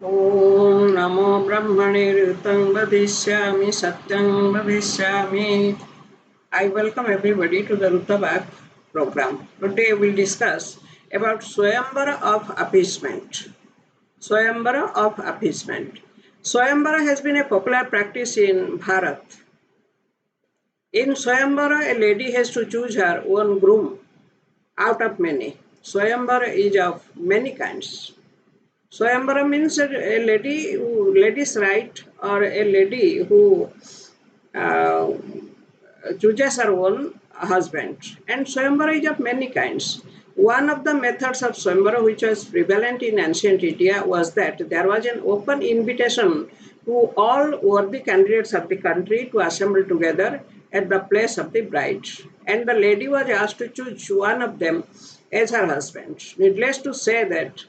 Om Namo Brahmane Ritam Vadishyami Satyam Vadishyami. I welcome everybody to the Rutabak program. Today we will discuss about Swayambara of appeasement. Swayambara of appeasement. Swayambara has been a popular practice in Bharat. In Swayambara, a lady has to choose her own groom out of many. Swayambara is of many kinds. Swayambara means a lady who, lady's right, or a lady who uh, chooses her own husband. And Swayambara is of many kinds. One of the methods of Swayambara which was prevalent in ancient India was that there was an open invitation to all worthy candidates of the country to assemble together at the place of the bride. And the lady was asked to choose one of them as her husband. Needless to say that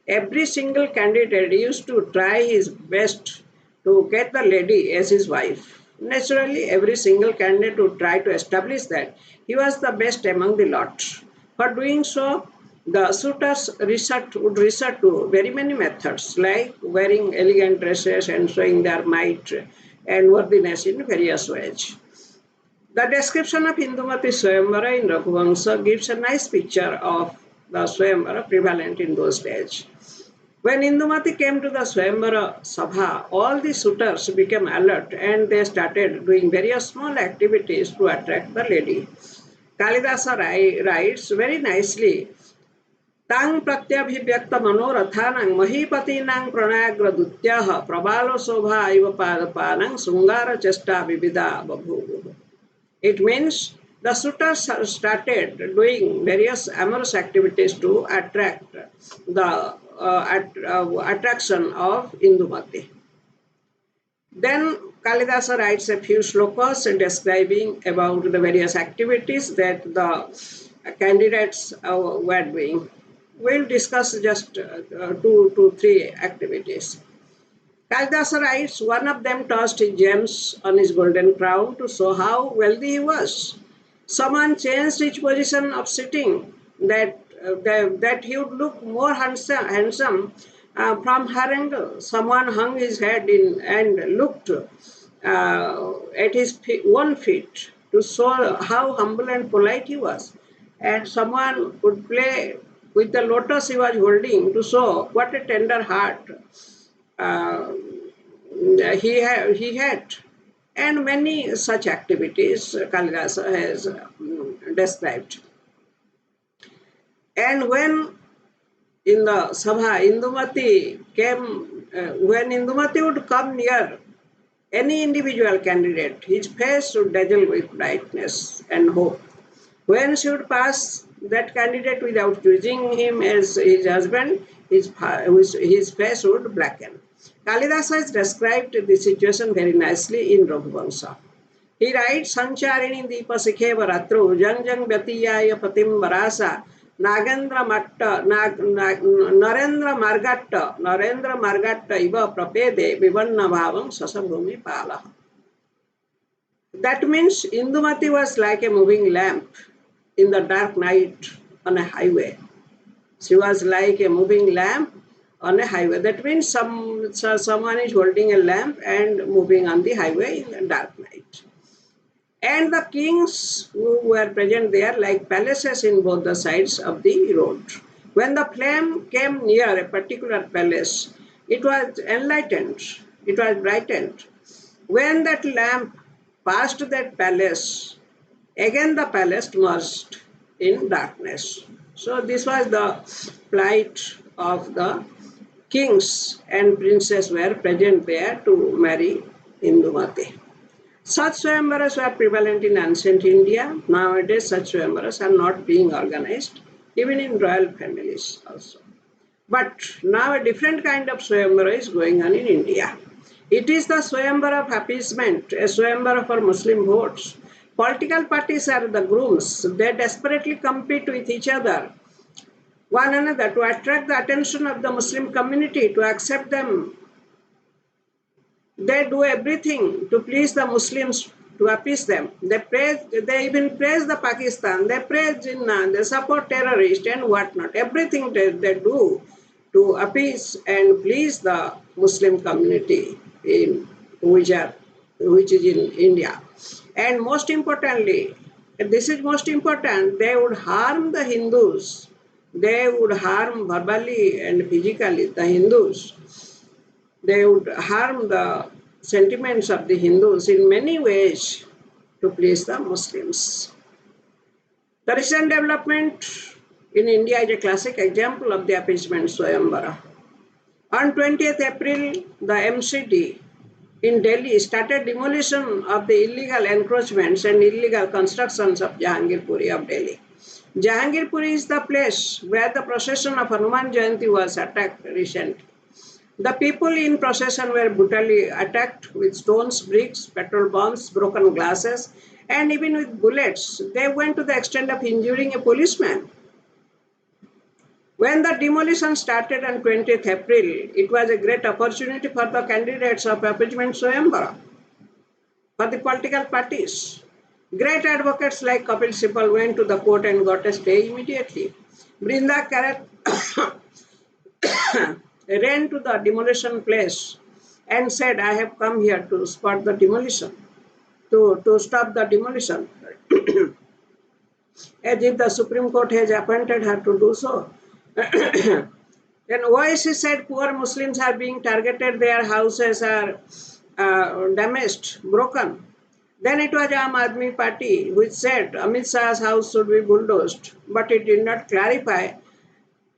every single candidate used to try his best to get the lady as his wife. Naturally, every single candidate would try to establish that he was the best among the lot. For doing so, the suitors would resort to very many methods like wearing elegant dresses and showing their might and worthiness in various ways. The description of Indumati Swayamvara in Raghuvamsa gives a nice picture of the Swayamvara prevalent in those days. When Indumati came to the Swayamvara Sabha, all the suitors became alert and they started doing various small activities to attract the lady. Kalidasa writes very nicely, Tang pratyabhivyakta manorathanang mahipatinang pranayagradutyaha prabalo sobha iva padapanang sungara chesta vivida babhuvu. It means the suitors started doing various amorous activities to attract the attraction of Indumati. Then Kalidasa writes a few slokas describing about the various activities that the candidates were doing. We'll discuss just two to three activities. Kalidasa writes, one of them tossed his gems on his golden crown to show how wealthy he was. Someone changed his position of sitting that he would look more handsome from her angle. Someone hung his head in and looked at his own feet to show how humble and polite he was. And someone would play with the lotus he was holding to show what a tender heart uh, he had, and many such activities Kalidasa has described. And when in the Sabha, when Indumati would come near any individual candidate, his face would dazzle with brightness and hope. When she would pass that candidate without choosing him as his husband, his face would blacken. Kalidasa has described the situation very nicely in Raghuvamsa. He writes, Sancharini Deepa Sikheva Ratru, Jang Jang Vyatiyaya Patim Varasa, Nagendra Matta, Narendra Margatta Iva Prapede, Vivanna Bhavam Sasabhumi Pala. That means Indumati was like a moving lamp in the dark night on a highway. She was like a moving lamp on a highway. That means someone is holding a lamp and moving on the highway in the dark night. And the kings who were present there like palaces in both the sides of the road. When the flame came near a particular palace, it was enlightened, it was brightened. When that lamp passed that palace, again the palace merged in darkness. So this was the plight of the kings and princes were present there to marry Indumati. Such swayamvaras were prevalent in ancient India. Nowadays, such swayamvaras are not being organized, even in royal families also. But now a different kind of swayamvara is going on in India. It is the swayamvara of appeasement, a swayamvara for Muslim votes. Political parties are the grooms. They desperately compete with each other, one another, to attract the attention of the Muslim community, to accept them. They do everything to please the Muslims, to appease them. They even praise the Pakistan, they praise Jinnah, they support terrorists and whatnot. Everything they do to appease and please the Muslim community in which is in India. And most importantly, this is most important, they would harm the Hindus. They would harm verbally and physically the Hindus. They would harm the sentiments of the Hindus in many ways to please the Muslims. The recent development in India is a classic example of the appeasement Swayamvara. On 20th April, the MCD in Delhi started demolition of the illegal encroachments and illegal constructions of Jahangirpuri of Delhi. Jahangirpuri is the place where the procession of Hanuman Jayanti was attacked recently. The people in procession were brutally attacked with stones, bricks, petrol bombs, broken glasses, and even with bullets. They went to the extent of injuring a policeman. When the demolition started on 20th April, it was a great opportunity for the candidates of appeasement Swayamvara, for the political parties. Great advocates like Kapil Sibal went to the court and got a stay immediately. Brinda Karat ran to the demolition place and said, I have come here to spot the demolition, to stop the demolition, as if the Supreme Court has appointed her to do so. Then OIC said poor Muslims are being targeted, their houses are damaged, broken. Then it was Aam Aadmi Party which said Amit Shah's house should be bulldozed, but it did not clarify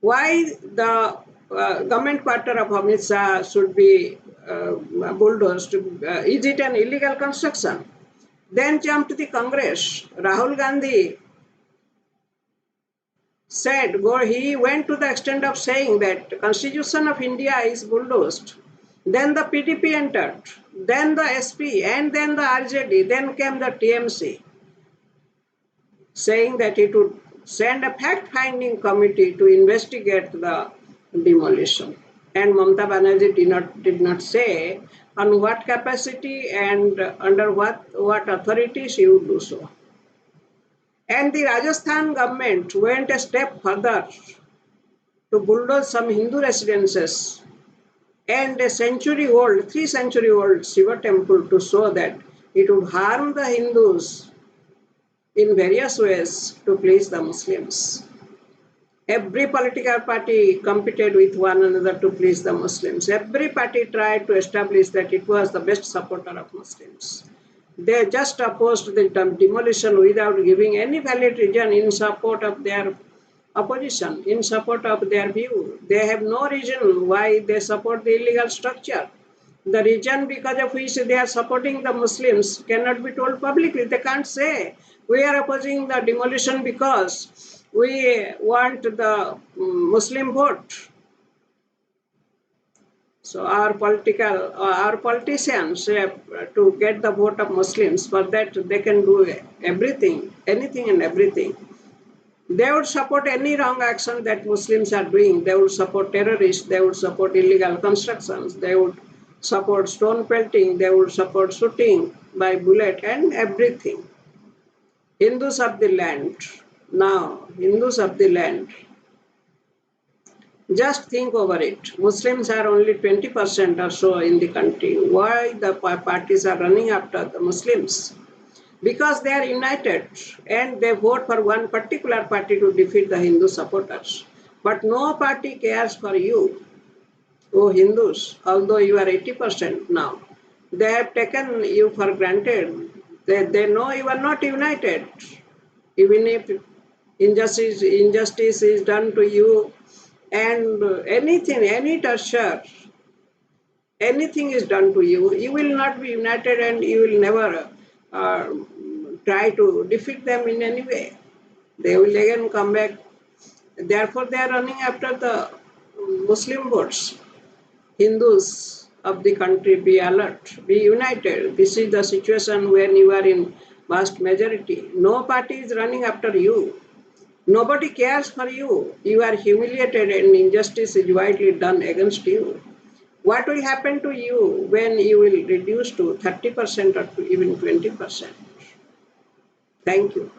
why the government quarter of Amit Shah should be bulldozed. Is it an illegal construction? Then jumped the Congress. Rahul Gandhi said, he went to the extent of saying that the Constitution of India is bulldozed. Then the PDP entered, then the SP, and then the RJD, then came the TMC, saying that it would send a fact-finding committee to investigate the demolition. And Mamata Banerjee did not say on what capacity and under what authority she would do so. And the Rajasthan government went a step further to bulldoze some Hindu residences and a 3-century-old Shiva temple to show that it would harm the Hindus in various ways to please the Muslims. Every political party competed with one another to please the Muslims. Every party tried to establish that it was the best supporter of Muslims. They just opposed the demolition without giving any valid reason in support of their opposition, in support of their view. They have no reason why they support the illegal structure. The reason because of which they are supporting the Muslims cannot be told publicly. They can't say, we are opposing the demolition because we want the Muslim vote. So our politicians to get the vote of Muslims, for that they can do everything, anything and everything. They would support any wrong action that Muslims are doing. They would support terrorists. They would support illegal constructions. They would support stone pelting. They would support shooting by bullet and everything. Hindus of the land. Now, Hindus of the land. Just think over it. Muslims are only 20% or so in the country. Why the parties are running after the Muslims? Because they are united and they vote for one particular party to defeat the Hindu supporters. But no party cares for you, oh Hindus, although you are 80% now. They have taken you for granted. They know you are not united. Even if injustice is done to you, and anything, any torture, anything is done to you, you will not be united and you will never try to defeat them in any way. They will again come back. Therefore, they are running after the Muslim votes. Hindus of the country, be alert, be united. This is the situation when you are in vast majority. No party is running after you. Nobody cares for you. You are humiliated and injustice is widely done against you. What will happen to you when you will reduce to 30% or to even 20%? Thank you.